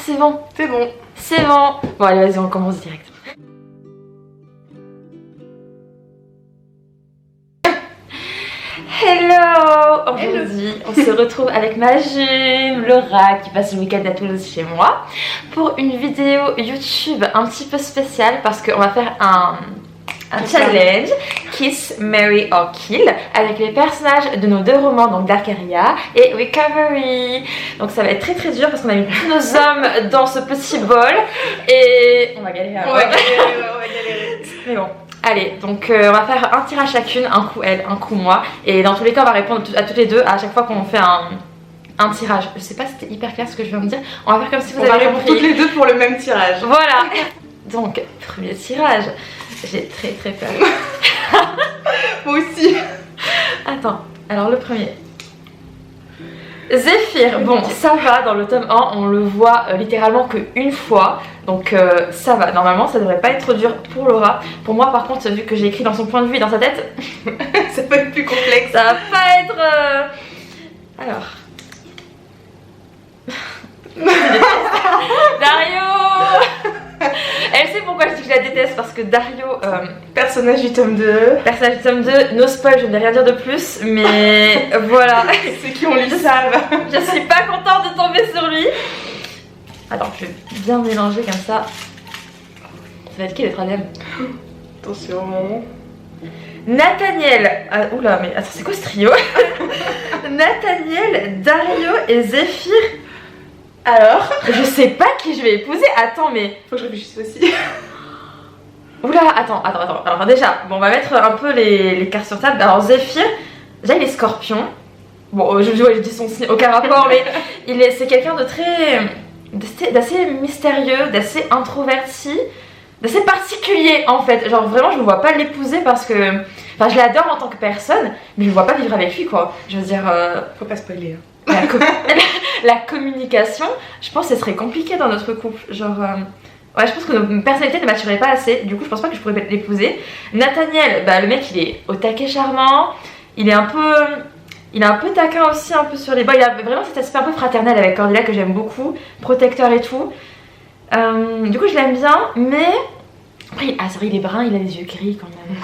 c'est bon. C'est bon. C'est bon. Bon allez vas-y on commence direct. Hello. Aujourd'hui on se retrouve avec ma jume Laura qui passe le week-end à Toulouse chez moi pour une vidéo YouTube un petit peu spéciale parce qu'on va faire un challenge Kiss, Marry or Kill avec les personnages de nos deux romans, donc Darkeria et Recovery. Donc ça va être très dur parce qu'on a mis tous nos hommes dans ce petit bol et on va galérer. On va galérer. Mais bon. Allez, donc on va faire un tirage chacune, un coup elle, un coup moi. Et dans tous les cas, on va répondre à toutes les deux à chaque fois qu'on fait un tirage. Je sais pas si c'était hyper clair ce que je viens de dire. On va faire comme si vous avez répondre toutes les deux pour le même tirage. Voilà. Donc, premier tirage. J'ai très peur. Moi aussi. Attends, alors le premier. Zéphyr, bon ça va, dans le tome 1 on le voit littéralement qu'une fois. Donc ça va, normalement ça devrait pas être trop dur pour Laura. Pour moi par contre, vu que j'ai écrit dans son point de vue et dans sa tête, ça peut être plus complexe. Ça va pas être... Alors... Dario. Elle sait pourquoi je dis que je la déteste, parce que Dario, personnage du tome 2. Personnage du tome 2, no spoil, je ne vais rien dire de plus, mais voilà. Ceux qui ont lu savent. Je suis pas contente de tomber sur lui. Attends, je vais bien mélanger comme ça. Ça va être qui les troisième? Attention. Nathaniel. Oula, mais attends, c'est quoi ce trio? Nathaniel, Dario et Zéphyr. Alors, je sais pas qui je vais épouser. Attends, mais faut que je réfléchisse aussi. Oula, attends. Alors déjà, bon, on va mettre un peu les cartes sur table. Alors Zéphyr, déjà il est scorpion. Bon, je dis son signe, aucun rapport, mais c'est quelqu'un de d'assez mystérieux, d'assez introverti, d'assez particulier en fait. Genre vraiment, je ne vois pas l'épouser parce que, enfin, je l'adore en tant que personne, mais je ne vois pas vivre avec lui quoi. Je veux dire, faut pas spoiler. Hein. La communication, je pense que ce serait compliqué dans notre couple. Genre, ouais, je pense que nos personnalités ne matcheraient pas assez. Du coup, je pense pas que je pourrais l'épouser. Nathaniel, bah, le mec, il est au taquet charmant. Il est un peu taquin aussi, un peu sur les bords. Il a vraiment cet aspect un peu fraternel avec Cordelia que j'aime beaucoup. Protecteur et tout. Du coup, je l'aime bien. Mais, après, c'est vrai, il est brun, il a les yeux gris quand même.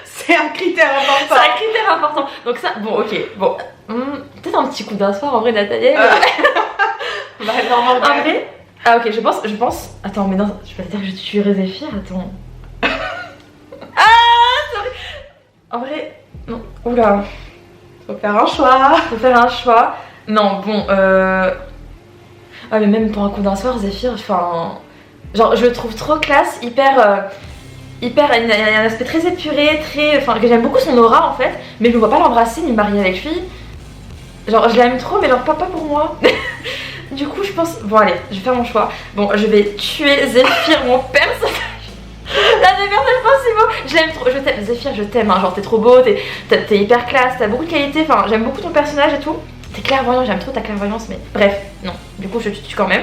C'est un critère important. C'est un critère important. Donc ça, bon, ok. Bon, peut-être un petit coup d'un soir en vrai, Nathaniel. Bah, normalement. En vrai. Ah ok, je pense. Attends, mais non, je vais pas te dire que je tuerai Zéphyr, attends. Sorry. En vrai, non. Oula. Faut faire un choix. Non, bon, ah, mais même pour un coup d'un soir, Zéphyr, enfin. Genre, je le trouve trop classe, hyper. Il a un aspect très épuré, que j'aime beaucoup son aura en fait, mais je ne vois pas l'embrasser ni me marier avec lui. Genre je l'aime trop, mais genre pas pour moi. Du coup je pense, bon allez, je vais faire mon choix. Bon, je vais tuer Zéphyr, mon personnage. L'un des personnages principaux. Je l'aime trop, je t'aime Zéphyr, je t'aime, hein. Genre t'es trop beau, t'es hyper classe, t'as beaucoup de qualités, enfin j'aime beaucoup ton personnage et tout. T'es clairvoyant, j'aime trop ta clairvoyance, mais bref, non, du coup je te tue quand même.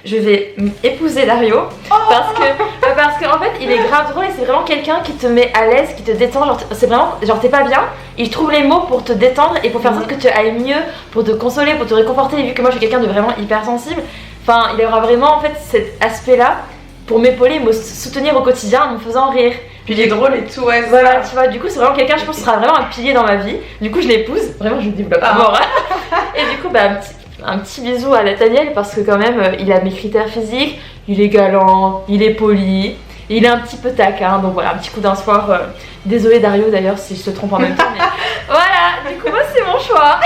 Je vais épouser Dario parce qu'en fait il est grave drôle et c'est vraiment quelqu'un qui te met à l'aise, qui te détend. Genre c'est vraiment, genre t'es pas bien, il trouve les mots pour te détendre et pour faire en sorte que tu ailles mieux, pour te consoler, pour te réconforter. Et vu que moi je suis quelqu'un de vraiment hypersensible, enfin il aura vraiment en fait cet aspect là pour m'épauler, me soutenir au quotidien en me faisant rire. Puis il est drôle et tout, ouais. Voilà, tu vois, du coup c'est vraiment quelqu'un, je pense que ce sera vraiment un pilier dans ma vie. Du coup je l'épouse, vraiment je le développe à mort. Et du coup bah un petit bisou à Nathaniel parce que quand même il a mes critères physiques, il est galant, il est poli, il est un petit peu taquin, donc voilà, un petit coup d'un soir. Désolé Dario d'ailleurs si je te trompe en même temps, mais voilà, du coup moi c'est mon choix.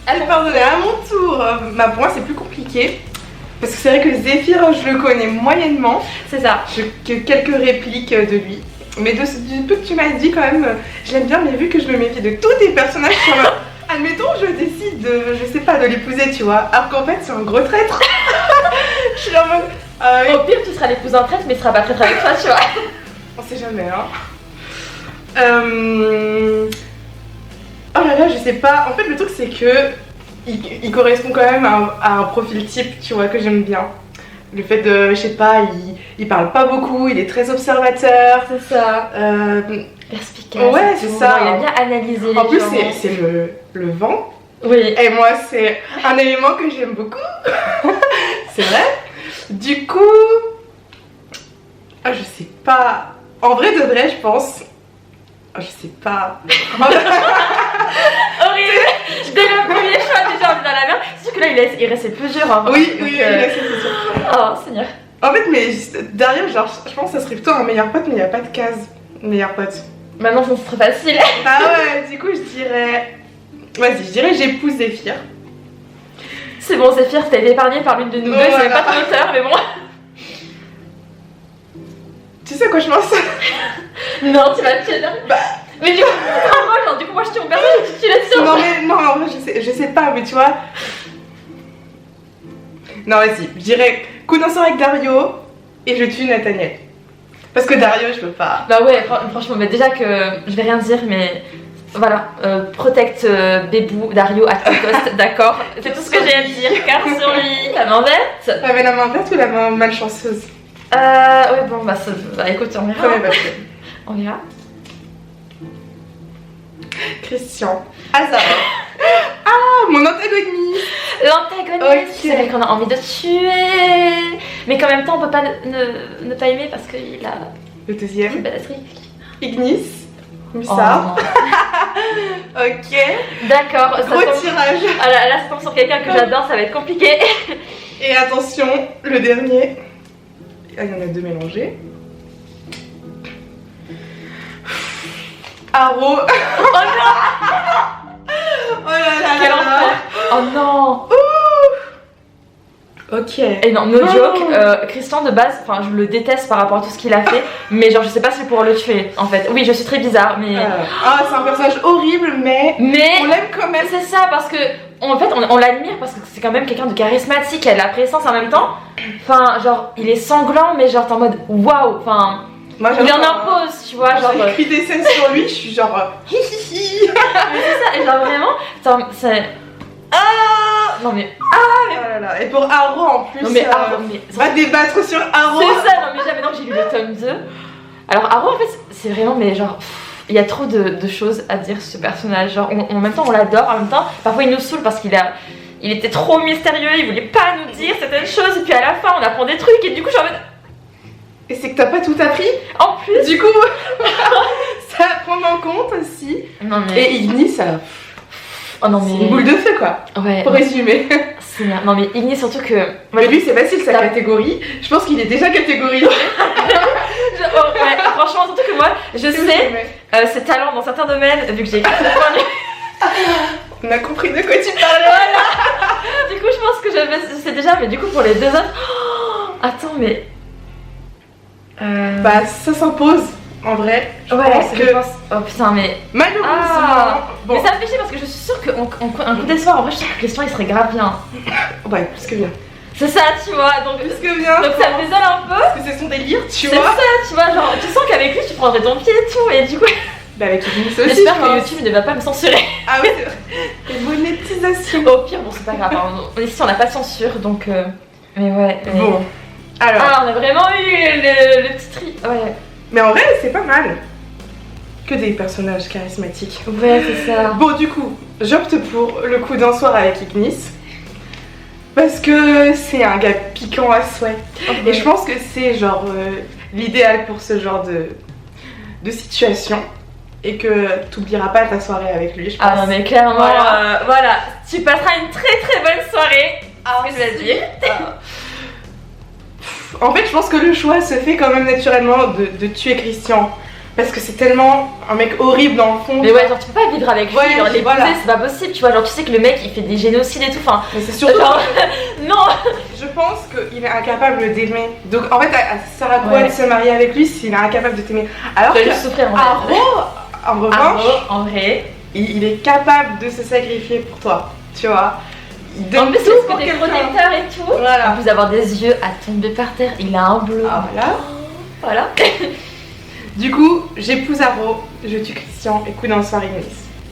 Allez, pardonnez, à mon tour. Pour moi c'est plus compliqué. Parce que c'est vrai que Zéphyr je le connais moyennement. C'est ça. Que quelques répliques de lui. Mais du peu que tu m'as dit quand même, je l'aime bien, mais vu que je me méfie de tous tes personnages sur admettons, je décide de l'épouser, tu vois, alors qu'en fait c'est un gros traître. Je suis en mode. Au pire, tu seras l'épouse d'un traître, mais il sera pas traître avec toi, tu vois. On sait jamais, hein. Oh là là, je sais pas. En fait, le truc c'est que il correspond quand même à un profil type, tu vois, que j'aime bien. Le fait de, je sais pas, il parle pas beaucoup, il est très observateur. C'est ça. Perspicace. Ouais, c'est ça. Il a bien analysé les gens. En plus, c'est le vent. Oui. Et moi, c'est un élément que j'aime beaucoup. C'est vrai. Du coup, je sais pas. En vrai de vrai, je pense. Je sais pas. Horrible. Dès le premier choix, déjà, on est dans la merde. C'est sûr que là, il restait plus dur. Hein, Oui, donc, oui, c'est sûr. Oh, Seigneur. En fait, mais derrière, genre, je pense que ça serait plutôt un meilleur pote, mais il n'y a pas de case meilleur pote. Maintenant, ça serait facile. Ah ouais, du coup, je dirais. Vas-y, je dirais j'épouse Zéphyr. C'est bon, Zéphyr, t'as été épargné par l'une de nous deux. Voilà. C'est pas ton auteur, mais bon. Tu sais à quoi je pense? Non, tu vas te dire. Bah. Mais du coup, moi, je tue mon personnage, tu la tires. Non, mais non, en vrai, je sais pas, mais tu vois. Non, vas-y, je dirais coup d'un soir avec Dario et je tue Nathaniel. Parce que Dario, je peux pas. Bah ouais, franchement, mais déjà que je vais rien dire, mais voilà, protect Bébou, Dario à tout cost, d'accord. C'est tout ce que j'ai à dire, car sur lui, la main verte. T'avais la main verte ou la main malchanceuse? Ouais, bon, bah écoute, on verra. Ouais, bah, On verra. Christian. Hasard. Ah, mon antagoniste. L'antagoniste, Ok. c'est vrai qu'on a envie de tuer, mais qu'en même temps, on peut pas ne pas aimer parce qu'il a Le une deuxième. balleterie. Ignis. Oh, Mussard. non. Ok. D'accord, ça Gros tombe. tirage. Ah là, ça tombe sur quelqu'un que j'adore, ça va être compliqué. Et attention, le dernier. Ah, il y en a deux mélangés. Aro. Oh non, Oh là là quel là là. enfer. Oh non. Ok. Et non, no Non. joke, Christian de base, enfin je le déteste par rapport à tout ce qu'il a fait, mais genre je sais pas si pour le tuer en fait. Oui, je suis très bizarre, mais. Ah, c'est un personnage horrible, mais Mais. on l'aime quand même. C'est ça, parce que en fait on l'admire parce que c'est quand même quelqu'un de charismatique, elle a la présence en même temps. Enfin, genre il est sanglant, mais genre t'es en mode waouh, enfin. Moi, Il en impose, tu vois, genre. J'ai écrit des scènes sur lui, je suis genre hi hi hi. Mais c'est ça, et genre vraiment, attends, c'est. Ah non mais. Oh là là. Et pour Aro en plus, Non mais Aro, mais. va débattre sur Aro. C'est ça, non mais jamais, non, j'ai lu le tome 2. Alors Aro en fait, c'est vraiment, mais genre. Il y a trop de choses à dire sur ce personnage. Genre, en même temps, on l'adore, en même temps, parfois il nous saoule parce il était trop mystérieux, il voulait pas nous dire certaines choses, et puis à la fin, on apprend des trucs, et du coup, je suis en mode. Et c'est que t'as pas tout appris. En plus. Du coup, ça à prendre en compte aussi. Non mais. Et Ignis, ça. Oh non C'est mais. une boule de feu quoi. Ouais. Pour résumer. Non mais Ignis, surtout que. Mais lui, c'est facile sa T'as- catégorie. Je pense qu'il est déjà catégorisé. Ouais, franchement, surtout que moi, je sais ses talents dans certains domaines, vu que j'ai écrit ce point de vue. On a compris de quoi tu parlais. Du coup, je pense que je sais déjà, mais du coup, pour les deux autres. Oh, attends, mais. Bah, ça s'impose en vrai. Je Ouais, pense je que pense. Oh putain, mais. malheureusement. Ah. Bon, Mais ça me fait chier parce que je suis sûre qu'un coup d'espoir, en vrai, je suis sûre que Christian il serait grave bien. ouais, plus que bien. C'est ça, tu vois, donc. Plus que bien. Donc ça me désole un peu. Parce que c'est son délire, tu C'est vois. ça, tu vois, genre, tu sens qu'avec lui tu prendrais ton pied et tout, et du coup, Bah, avec Ignis aussi. j'espère je que pense. YouTube ne va pas me censurer. Ah oui, c'est vrai. Et monétisation. Au pire, bon, c'est pas grave, hein. Ici on n'a pas de censure donc. Mais ouais. Mais... Bon, alors. Ah, on a vraiment eu le petit tri. Ouais. Mais en vrai, c'est pas mal. Que des personnages charismatiques. Ouais, c'est ça. Bon, du coup, j'opte pour le coup d'un soir avec Ignis. Parce que c'est un gars piquant à souhait. Et je pense que c'est genre l'idéal pour ce genre de situation. Et que t'oublieras pas ta soirée avec lui, je pense. Ah non, mais clairement, Voilà. voilà. Tu passeras une très très bonne soirée. Ah, je vais dire. En fait, je pense que le choix se fait quand même naturellement de tuer Christian. Parce que c'est tellement un mec horrible dans le fond. Mais ouais, genre tu peux pas vivre avec lui, Ouais, genre l'épouser, voilà. c'est pas possible, tu vois. Genre tu sais que le mec il fait des génocides et tout, enfin. Mais c'est surtout. Genre, non. Je pense qu'il est incapable d'aimer. Donc en fait, ça sert à quoi Ouais. de se marier avec lui s'il est incapable de t'aimer? Alors Tu vas que juste souffrir en vrai. Aro, en revanche, Aro, en vrai. il est capable de se sacrifier pour toi. Tu vois? Il En donne plus, c'est tout ce pour côté quelqu'un. protecteur et tout. En Voilà. plus d'avoir des yeux à tomber par terre, il a un bleu. Ah, voilà. Voilà. Du coup, j'épouse Aro, je tue Christian et coup d'un soir Ignis.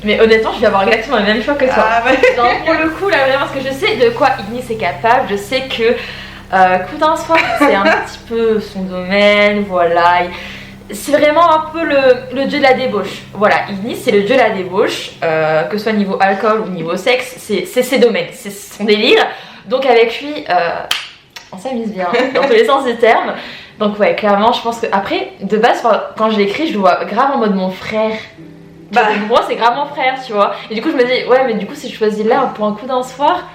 Mais honnêtement, je vais avoir exactement le même choix que toi. Ah ouais. Genre pour le coup, là vraiment, parce que je sais de quoi Ignis est capable, je sais que coup d'un soir, c'est un petit peu son domaine, voilà. C'est vraiment un peu le dieu de la débauche. Voilà, Ignis, c'est le dieu de la débauche, que ce soit niveau alcool ou niveau sexe, c'est ses domaines, c'est son délire. Donc avec lui, on s'amuse bien, dans tous les sens du terme. Donc ouais, clairement, je pense que après, de base, quand je l'écris, je le vois grave en mode mon frère. Bah, pour moi, c'est grave mon frère, tu vois. Et du coup, je me dis, ouais, mais du coup, si je choisis là pour un coup d'un soir.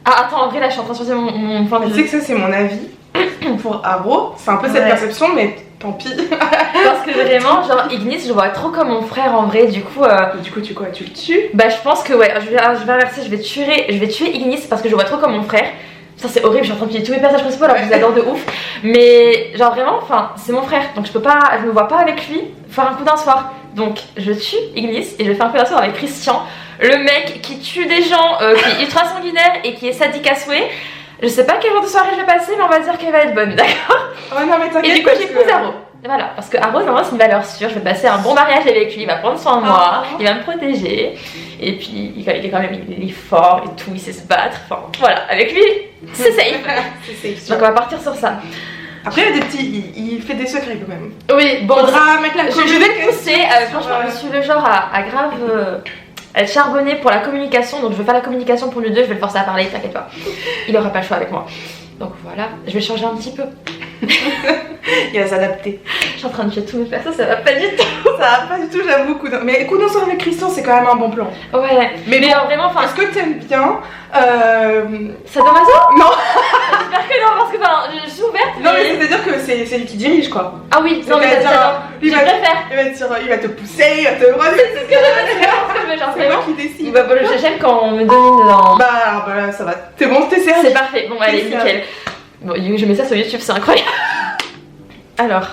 Ah, attends, en vrai, là, je suis en train de choisir mon point de vue. Tu sais que ça, c'est mon avis pour Aro. C'est un peu cette perception, mais tant pis. Parce que vraiment, genre, Ignis, je le vois trop comme mon frère en vrai. Du coup, tu le tues? Bah, je pense que ouais, je vais inverser, je vais tuer Ignis parce que je le vois trop comme mon frère. Ça c'est horrible, je suis en train de tuer tous mes personnages principaux alors que je les adore de ouf. Mais genre vraiment, enfin, c'est mon frère, donc je me vois pas avec lui faire un coup d'un soir. Donc je tue Ignis et je fais un coup d'un soir avec Christian, le mec qui tue des gens, qui est ultra sanguinaire et qui est sadique à souhait. Je sais pas quel genre de soirée je vais passer, mais on va dire qu'elle va être bonne, d'accord? Oh non mais t'inquiète. Et du coup j'épouse Aro. Voilà, parce que Aro, normalement, c'est une valeur sûre. Je vais passer un bon mariage avec lui, il va prendre soin de moi, il va me protéger. Et puis, il est quand même il est fort et tout, il sait se battre. Enfin, voilà, avec lui, c'est safe. C'est safe. Donc, on va partir sur ça. Après, il y a des petits. Il fait des secrets quand même. Oui, bon. Faudra mettre la je vais le pousser. Franchement, je suis le genre à grave. Être charbonné pour la communication, donc je vais faire la communication pour nous deux, je vais le forcer à parler, t'inquiète pas. Il aura pas le choix avec moi. Donc voilà, je vais changer un petit peu. Il va s'adapter. Je suis en train de tuer tous mes persos, ça va pas du tout. Ça va pas du tout, j'avoue. Mais coup d'un soir avec Christian, c'est quand même un bon plan. Ouais, mais bon, vraiment, enfin. Est-ce que t'aimes bien Sadomaso? Non. J'espère que non, parce que enfin, je suis ouverte. Non, mais c'est-à-dire que c'est lui qui dirige quoi. Ah oui, non, mais je préfère. Il va te pousser, il va te. C'est ce que je veux, genre c'est moi qui décide. J'aime quand on me domine dans. Bah là, ça va. C'est bon, t'es servi. C'est parfait, bon, allez, nickel. Bon, je mets ça sur YouTube, c'est incroyable. Alors.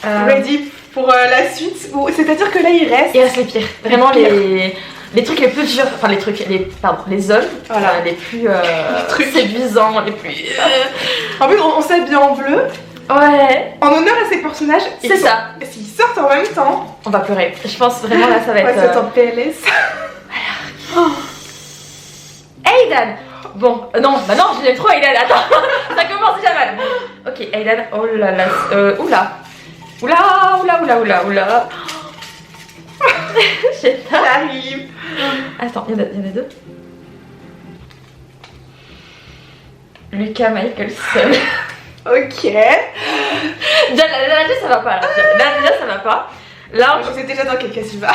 Ready pour la suite. C'est-à-dire que là, il reste les pires. Vraiment les trucs les plus durs. Enfin, les hommes. Voilà. Les plus séduisants, les plus. En plus, on s'habille en bleu. Ouais. En honneur à ces personnages. C'est ça. S'ils sortent en même temps. On va pleurer. Je pense vraiment là, ça va être. Ouais, c'est en PLS. Alors. Aidan. Bon, non, bah non, je l'aime trop Aidan, attends, ça commence déjà mal. Ok, Aidan, oh là là, oula. J'arrive. Attends, il y en a deux. Lucas Michaelson. Ok. Déjà, ça va pas, là, déjà ça va pas. Là, je sais déjà dans quel cas il va.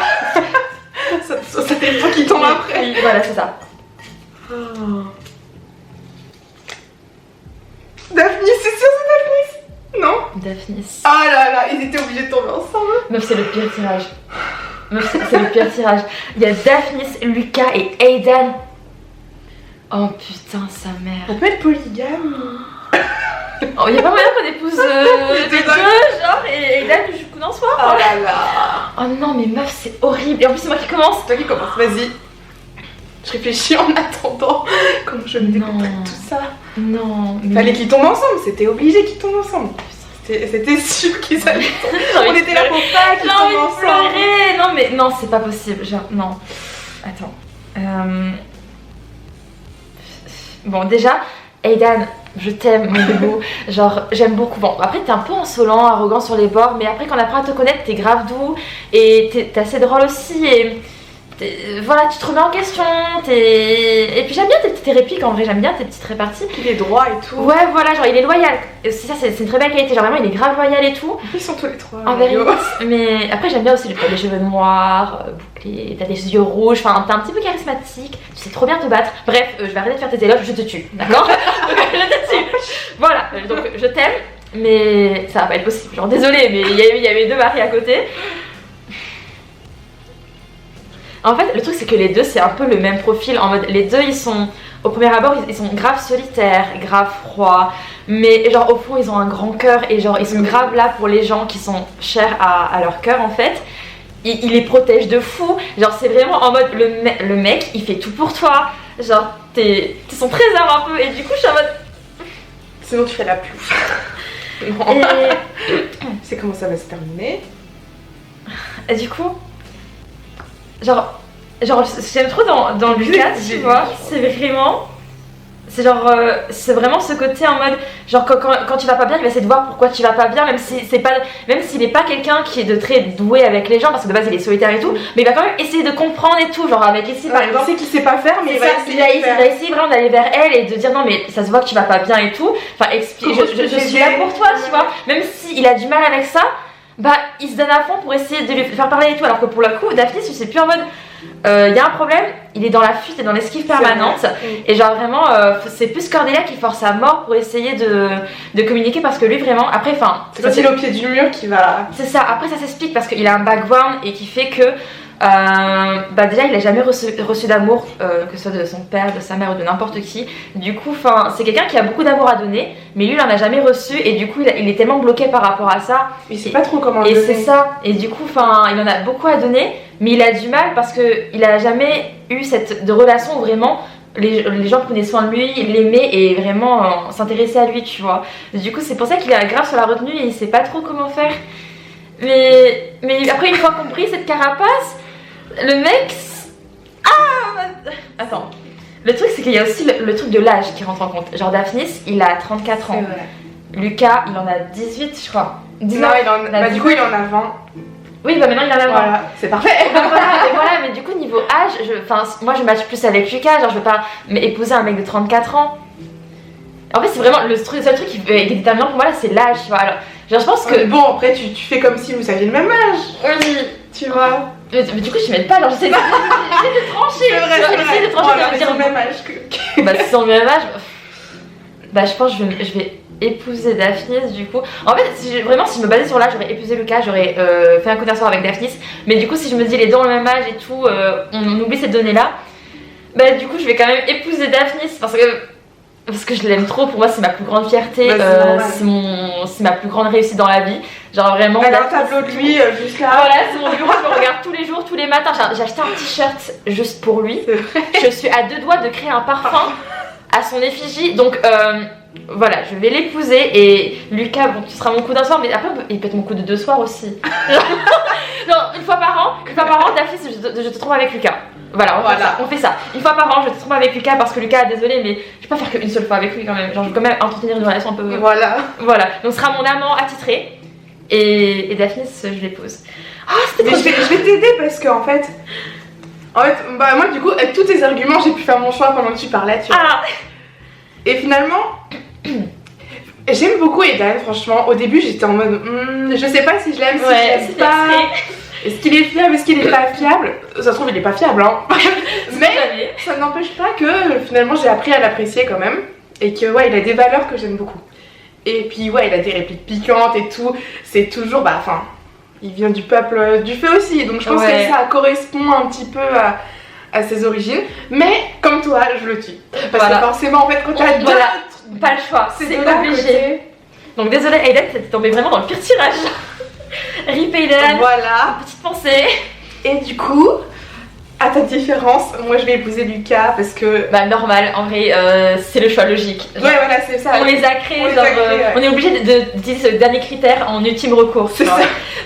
Ça dépend qui tombe après. Oui, voilà, c'est ça. Daphnis, c'est sûr c'est Daphnis? Non? Daphnis. Ah là là, ils étaient obligés de tomber ensemble. Meuf, c'est le pire tirage. C'est le pire tirage. Il y a Daphnis, Lucas et Aidan. Oh putain, sa mère. On peut être polygame. Oh, il y a pas moyen qu'on épouse les deux, genre, et Aidan du coup dans ce soir. Oh là là. Oh non, mais meuf, c'est horrible. Et en plus, c'est moi qui commence. C'est toi qui commence, vas-y. Je réfléchis en attendant comment je me découperais tout ça. Non. Mais... Fallait qu'ils tombent ensemble, c'était obligé qu'ils tombent ensemble. C'était sûr qu'ils allaient tomber. On était là pour pas qu'ils tombent ensemble. Non mais non, c'est pas possible. Genre, non. Attends. Bon, déjà, Aidan, je t'aime, mon bébé. Genre, j'aime beaucoup. Bon, après, t'es un peu insolent, arrogant sur les bords, mais après, quand on apprend à te connaître, t'es grave doux et t'es assez drôle aussi. Et voilà, tu te remets en question, et puis j'aime bien tes répliques, en vrai, j'aime bien tes petites réparties. Il est droit et tout. Ouais, voilà, genre il est loyal. Et aussi ça, c'est une très belle qualité, genre vraiment il est grave loyal et tout. Ils sont tous les trois. En vérité. Mais après j'aime bien aussi, t'as des cheveux noirs, bouclés, t'as des yeux rouges, enfin t'es un petit peu charismatique, tu sais trop bien te battre. Bref, je vais arrêter de faire tes éloges, je te tue, d'accord? Je te tue. Voilà, donc je t'aime, mais ça va pas être possible. Genre désolée, mais il y avait deux maris à côté. En fait, le truc c'est que les deux c'est un peu le même profil, en mode les deux ils sont, au premier abord ils sont grave solitaires, grave froids, mais genre au fond ils ont un grand cœur et genre ils sont grave là pour les gens qui sont chers à leur cœur en fait. Ils les protègent de fou, genre c'est vraiment en mode le mec il fait tout pour toi, genre t'es son trésor un peu et du coup je suis en mode... Sinon tu fais la plouffe. C'est comment ça va se terminer. Et du coup... Genre j'aime trop dans Lucas, tu vois, c'est vraiment... C'est genre, c'est vraiment ce côté en mode, genre quand tu vas pas bien, il va essayer de voir pourquoi tu vas pas bien, même si c'est pas, même s'il est pas quelqu'un qui est de très doué avec les gens, parce que de base il est solitaire et tout, mais il va quand même essayer de comprendre et tout, genre avec Essie par exemple. Il sait qu'il sait pas faire, mais il va essayer vraiment d'aller vers elle et de dire non mais ça se voit que tu vas pas bien et tout, enfin explique, je suis là pour toi, tu vois, même s'il a du mal avec ça, bah il se donne à fond pour essayer de lui faire parler et tout, alors que pour le coup, Daphnis, je sais plus en mode. Il y a un problème, il est dans la fuite et dans l'esquive permanente et genre vraiment c'est plus Cordelia qui force à mort pour essayer de communiquer parce que lui vraiment après enfin c'est quand il est au pied du mur qui va c'est ça après ça s'explique parce qu'il a un background et qui fait que bah déjà il a jamais reçu d'amour que ce soit de son père, de sa mère ou de n'importe qui, du coup enfin c'est quelqu'un qui a beaucoup d'amour à donner mais lui il en a jamais reçu et du coup il est tellement bloqué par rapport à ça il sait pas trop comment le donner. Et c'est ça et du coup enfin il en a beaucoup à donner mais il a du mal parce que il a jamais eu de relation où vraiment les gens prenaient soin de lui, l'aimaient et vraiment s'intéressaient à lui, tu vois. Du coup c'est pour ça qu'il est grave sur la retenue et il sait pas trop comment faire. Mais après une fois compris cette carapace, le mec... Attends. Le truc c'est qu'il y a aussi le truc de l'âge qui rentre en compte. Genre Daphnis, il a 34 ans. Lucas, il en a 18 je crois. 19, non, du coup il en a 20. Oui, bah maintenant il en a 20. Voilà, c'est parfait. voilà, mais du coup niveau âge, moi je match plus avec Lucas, genre je veux pas épouser un mec de 34 ans. En fait c'est vraiment le seul truc qui est déterminant pour moi là, c'est l'âge, tu vois. Alors, genre je pense que... Bon après tu fais comme si vous aviez le même âge. Oui. Tu vois. Mais du coup je m'aide pas, genre j'essaie de trancher. C'est vrai, j'essaie de trancher, voilà, ils ont le même âge que... Bah si c'est le même âge, bah je pense que je vais épouser Daphnis du coup. En fait si je me basais sur l'âge, j'aurais épousé Lucas, j'aurais fait un coup d'un soir avec Daphnis. Mais du coup si je me dis les deux ont le même âge et tout, on oublie cette donnée là. Bah du coup je vais quand même épouser Daphnis parce que je l'aime trop, pour moi c'est ma plus grande fierté, c'est ma plus grande réussite dans la vie. Genre vraiment. Elle a un tableau de lui juste là. Voilà, c'est mon bureau, je le regarde tous les jours, tous les matins. J'ai acheté un t-shirt juste pour lui. Je suis à 2 doigts de créer un parfum à son effigie. Donc voilà, je vais l'épouser et Lucas, bon, tu seras mon coup d'un soir, mais après il peut être mon coup de 2 soirs aussi. Non, une fois par an, Daphnis, je te trompe avec Lucas. Voilà, on fait ça. Une fois par an, je te trompe avec Lucas parce que Lucas, désolé, mais je vais pas faire qu'une seule fois avec lui quand même. Genre, je veux quand même entretenir une relation un peu. Voilà. Donc, ce sera mon amant attitré et Daphnis, je l'épouse. Mais je vais t'aider parce qu'en fait, bah moi du coup, avec tous tes arguments, j'ai pu faire mon choix pendant que tu parlais, tu vois. Et finalement, j'aime beaucoup Aidan, franchement. Au début, j'étais en mode, je sais pas si je l'aime, si je l'aime pas. Est-ce qu'il est fiable, est-ce qu'il est pas fiable? Ça se trouve, il est pas fiable, hein. Mais ça n'empêche pas que finalement, j'ai appris à l'apprécier quand même. Et que, ouais, il a des valeurs que j'aime beaucoup. Et puis, ouais, il a des répliques piquantes et tout. C'est toujours, il vient du peuple du feu aussi. Donc, je pense que ça correspond un petit peu à ses origines. Mais, comme toi, je le tue. Parce que forcément, en fait, quand t'as pas le choix, c'est obligé. Donc, désolé, Aidan, t'es tombé vraiment dans le pire tirage. Rip Aidan, voilà. Petite pensée. Et du coup, à ta différence, moi je vais épouser Lucas parce que... Bah normal, en vrai, c'est le choix logique. Genre, ouais, voilà, c'est ça. On les a créés, on est obligé d'utiliser ce dernier critère en ultime recours. C'est ça.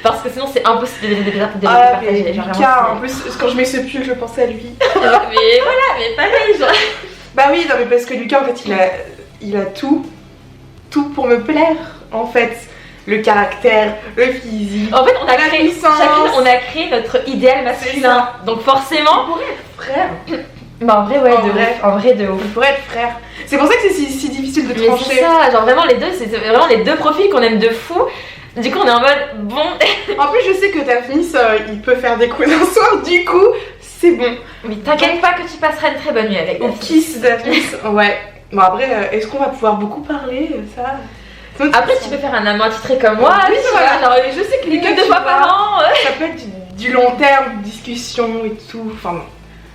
Parce que sinon c'est impossible de partager. Lucas, en plus, quand je mets ce pull, je pense à lui. Mais voilà, mais pareil, genre... Bah oui, non mais parce que Lucas, en fait, il a tout pour me plaire, en fait. Le caractère, le physique, en fait on a créé notre idéal masculin. Donc forcément... On pourrait être frère. Bah en vrai ouais, en vrai de ouf. On pourrait être frère. C'est pour ça que c'est si difficile de trancher. C'est ça, genre vraiment les deux, c'est vraiment les deux profils qu'on aime de fou. Du coup on est en mode bon... En plus je sais que Daphnis, il peut faire des coups d'un soir, du coup c'est bon. Mais t'inquiète pas que tu passeras une très bonne nuit avec Daphnis. On kiss Daphnis, ouais. Bon après, est-ce qu'on va pouvoir beaucoup parler ça? Après tu peux faire un amant attitré comme moi, oui, voilà. Genre, je sais que les 2 fois par an ça peut être du long terme, discussion et tout, enfin bon.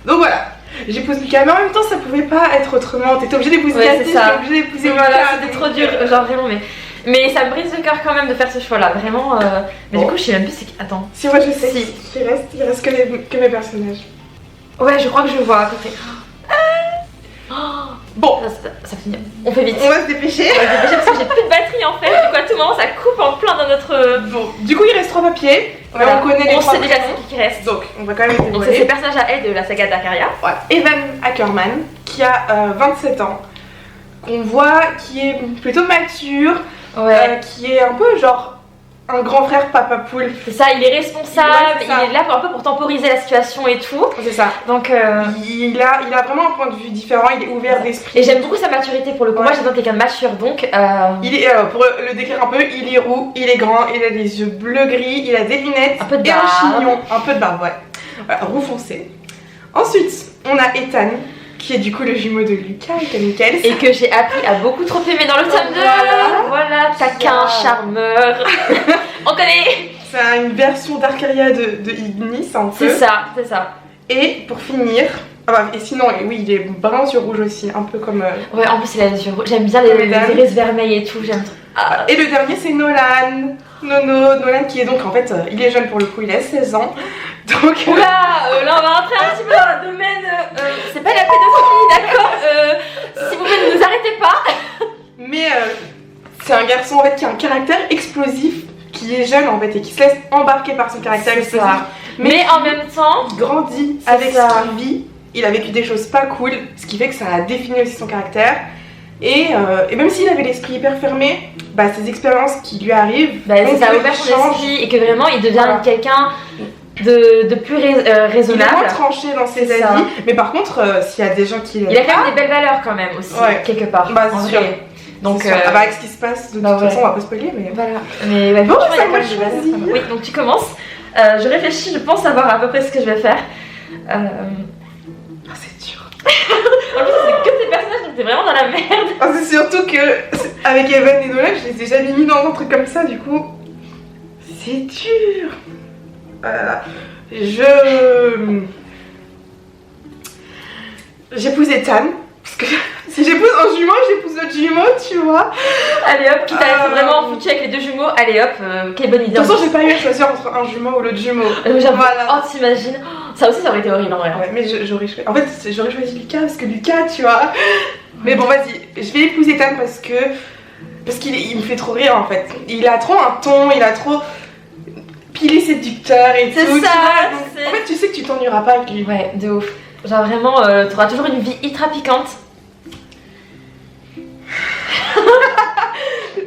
Donc voilà, j'épouse Lucas, mais en même temps ça pouvait pas être autrement, t'étais obligée d'épouser Cathy, j'étais obligée d'épouser Lucas. Voilà, c'était trop dur, genre vraiment, mais ça me brise le cœur quand même de faire ce choix là, vraiment. Mais du coup je sais même plus, attends. Si moi je sais, il reste que mes personnages. Ouais, je crois que je vois à côté. Bon, ça finit. On fait vite. On va se dépêcher. Parce que j'ai plus de batterie en fait. Du coup, à tout moment, ça coupe en plein dans notre. Bon, du coup, il reste 3 papiers. Voilà. On connaît les 3 On sait déjà ce qui reste. Donc, on va quand même les Donc, c'est ces personnages à elle de la saga d'Acaria. Ouais. Evan Ackerman, qui a 27 ans. qu'on voit qui est plutôt mature, Ouais. qui est un peu genre un grand frère papa poule. C'est ça, il est responsable, Ouais, c'est ça. il est là pour, un peu pour temporiser la situation et tout. C'est ça. Donc, Il a vraiment un point de vue différent, il est ouvert d'esprit. et j'aime beaucoup sa maturité pour le coup. Ouais. Moi, j'adore quelqu'un de mature, donc. Il est, pour le décrire un peu, il est roux, il est grand, il a des yeux bleu-gris, il a des lunettes Un peu de et un barbe. chignon. Un peu de barbe, ouais. Voilà, roux foncé. Ensuite, on a Ethan, qui est du coup le jumeau de Lucas et Michael. Et que j'ai appris à beaucoup trop aimer dans le tome 2. Voilà, taquin, charmeur. On connaît. C'est une version d'Arcaria de Ignis, un peu. C'est ça, c'est ça. Et pour finir, et sinon, oui, il est brun sur rouge aussi, un peu comme. Ouais, en plus, il a les yeux rouges. J'aime bien les iris vermeils et tout. J'aime trop. Ah. Et le dernier, c'est Nolan. Nolan qui est donc en fait, il est jeune pour le coup, il a 16 ans. Donc. Oula, là on va rentrer un petit peu dans le domaine. C'est pas la pédophilie, d'accord. S'il vous plaît, ne nous arrêtez pas. Mais c'est un garçon en fait qui a un caractère explosif, qui est jeune en fait et qui se laisse embarquer par son caractère C'est explosif. ça. Mais en même temps, il grandit c'est avec ça. ce qu'il vit. Il a vécu des choses pas cool, ce qui fait que ça a défini aussi son caractère. Et même s'il avait l'esprit hyper fermé, bah, ces expériences qui lui arrivent, bah, ont ça a fait ouvert qu'il son change. esprit et que vraiment il devient Voilà. quelqu'un de plus Il est raisonnable. moins tranché dans ses C'est ça. avis, mais par contre, s'il y a des gens qui l'aiment Il a quand même des belles valeurs quand même aussi, Ouais. quelque part. Bah, en c'est sûr. vrai. Donc c'est sûr. Ah bah, avec ce qui se passe, de bah toute ouais. façon, on va pas spoiler, mais. voilà. Mais ouais, Bon, franchement, ça il y a va quand même des valeurs, choisir. quand même. Oui, donc tu commences. Je réfléchis, je pense savoir à peu près ce que je vais faire. Ah, c'est dur. En plus, c'est que tes personnages, donc t'es vraiment dans la merde. Ah, c'est surtout que avec Evan et Nolan, je les ai jamais mis dans un truc comme ça, du coup. C'est dur. Ah là là. J'épouse Ethan. Parce que si j'épouse un jumeau, j'épouse l'autre jumeau, tu vois. Allez hop, quitte à être vraiment foutu avec les deux jumeaux, allez hop, quelle bonne idée. De toute façon, j'ai pas eu à choisir entre un jumeau ou l'autre jumeau. J'avoue, Voilà. oh t'imagines, oh, ça aussi ça aurait été horrible en vrai. Ouais, mais j'aurais choisi. En fait, j'aurais choisi Lucas parce que Lucas, tu vois. Mais bon, vas-y, je vais épouser Ethan parce qu'il me fait trop rire en fait. Il a trop un ton, il a trop. Puis il est séducteur et C'est tout. ça, tu vois, donc, c'est- en fait, tu sais que tu t'ennuieras pas avec lui. Ouais, de ouf. Genre vraiment, t'auras toujours une vie ultra piquante.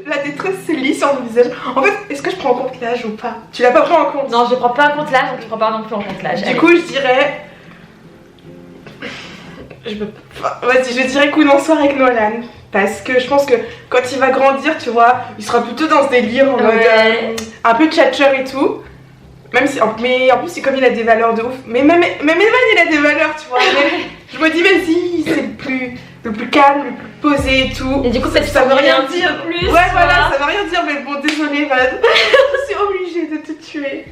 La détresse se lit sur le visage. En fait, est-ce que je prends en compte l'âge ou pas? Tu l'as pas pris en compte? Non, je prends pas en compte l'âge, donc je prends pas non plus en compte l'âge. Du Allez. coup, je dirais. Vas-y, je dirais coup d'un soir avec Nolan. Parce que je pense que quand il va grandir, tu vois, il sera plutôt dans ce délire en mode Ouais. un peu tchatcheur et tout. Même si, mais en plus, c'est comme il a des valeurs de ouf. Mais même Evan, il a des valeurs, tu vois. Mais je me dis, vas-y, c'est le plus calme, le plus posé et tout. Et du coup, peut-être ça veut rien dire. plus. Ouais, voilà, ça veut rien dire, mais bon, désolé, Evan. Je suis obligée de te tuer.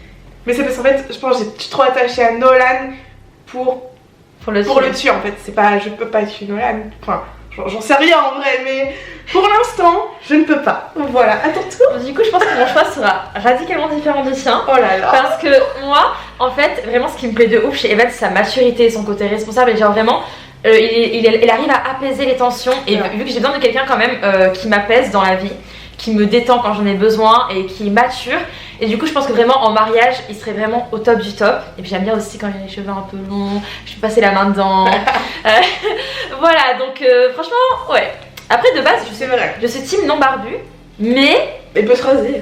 Mais c'est parce qu'en fait, je pense que je suis trop attachée à Nolan pour Pour le tuer en fait. C'est pas, je peux pas tuer Nolan. Enfin, j'en sais rien en vrai, mais pour l'instant, je ne peux pas. Voilà, à ton tour. Du coup, je pense que mon choix sera radicalement différent du sien. Oh là là. Parce que moi, en fait, vraiment ce qui me plaît de ouf chez Evan, c'est sa maturité et son côté responsable. Et genre vraiment, il arrive à apaiser les tensions. Et Ouais. vu que j'ai besoin de quelqu'un quand même qui m'apaise dans la vie, qui me détend quand j'en ai besoin et qui est mature. Et du coup, je pense que vraiment en mariage, il serait vraiment au top du top. Et puis j'aime bien aussi quand il a les cheveux un peu longs, je peux passer la main dedans. Voilà, donc franchement, ouais. Après, de base, C'est vrai. je suis team non barbu, mais Il peut se raser.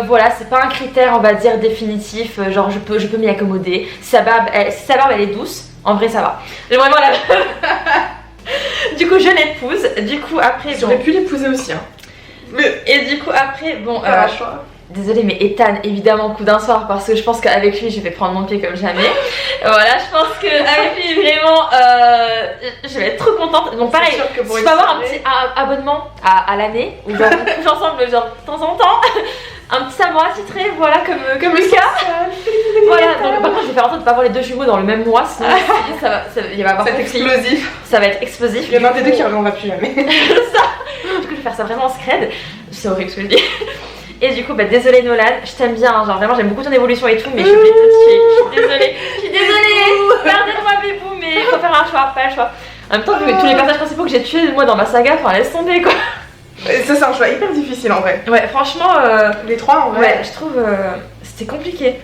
voilà, c'est pas un critère, on va dire, définitif. Genre, je peux m'y accommoder. Si sa barbe, elle est douce, en vrai, ça va. J'aimerais vraiment la. Du coup, je l'épouse. Du coup, après. J'aurais Bon. pu l'épouser aussi. Hein. Mais Et du coup, après, bon. pas un choix. Désolée, mais Ethan, évidemment, coup d'un soir, parce que je pense qu'avec lui, je vais prendre mon pied comme jamais. Voilà, je pense qu'avec lui, vraiment, je vais être trop contente. Donc, pareil, C'est sûr que pour je une peux avoir un soirée- petit abonnement à l'année, où genre, on couche ensemble, genre, de temps en temps. Un petit samoa titré, voilà, comme Lucas. Voilà, donc par contre, je vais faire en sorte de pas avoir les deux jumeaux dans le même mois, sinon il va y avoir C'est conflit. explosif. Ça va être explosif. Il y en a un des Du deux coup- qui reviendra plus jamais. Du coup, je vais faire ça vraiment en scred. C'est horrible ce que je dis. Et du coup, bah désolée Nolan, je t'aime bien, hein, genre vraiment j'aime beaucoup ton évolution et tout, mais je suis obligée de te tuer. Je suis désolée. Pardonnez-moi bébou, mais faut faire un choix, pas le choix. En même temps, vu que tous les personnages principaux que j'ai tués moi dans ma saga, enfin laisse tomber quoi. Et ça, c'est un choix hyper difficile en vrai. Ouais, franchement, Les trois en vrai. ouais, je trouve c'était compliqué.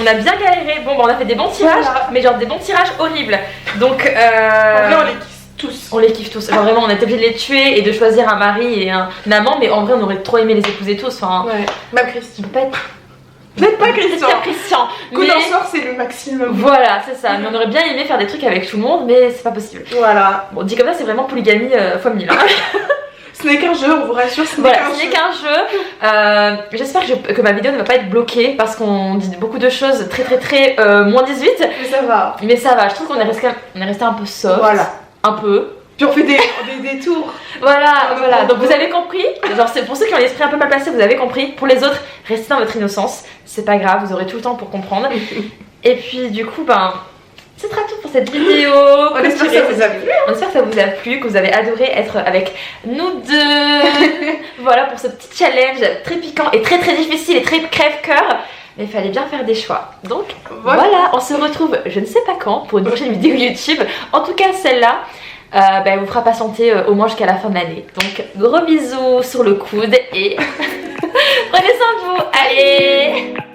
On a bien galéré. Bon, bah on a fait des bons tirages, Voilà. mais genre des bons tirages horribles. Donc, En vrai, on les kiss tous. On les kiffe tous. Genre vraiment, on était obligé de les tuer et de choisir un mari et un amant, mais en vrai, on aurait trop aimé les épouser tous. Enfin, Ouais, même Christian. on peut pas être. Peut-être pas Christian. Peut-être Christian. Coup Mais d'un soir, c'est le maximum. voilà, c'est ça. Mais on aurait bien aimé faire des trucs avec tout le monde, mais c'est pas possible. Voilà. Bon, dit comme ça, c'est vraiment polygamie fois 1000. Hein. Ce n'est qu'un jeu, on vous rassure, ce n'est Voilà, qu'un ce jeu. n'est qu'un jeu. J'espère que ma vidéo ne va pas être bloquée parce qu'on dit beaucoup de choses très moins 18. Mais ça va. Mais ça va, je trouve qu'on est resté un peu soft. Voilà. Un peu. Puis on fait des détours. Voilà. Donc vous avez compris. Genre, c'est pour ceux qui ont l'esprit un peu mal placé, vous avez compris. Pour les autres, restez dans votre innocence. C'est pas grave, vous aurez tout le temps pour comprendre. Et puis, du coup, ce sera tout pour cette vidéo. On espère que ça vous a plu. On espère que ça vous a plu, que vous avez adoré être avec nous deux. Voilà pour ce petit challenge très piquant et très difficile et très crève-cœur. Mais il fallait bien faire des choix. Donc voilà, on se retrouve je ne sais pas quand pour une prochaine vidéo YouTube. En tout cas, celle-là, elle vous fera patienter au moins jusqu'à la fin de l'année. Donc gros bisous sur le coude et prenez soin de vous. Allez!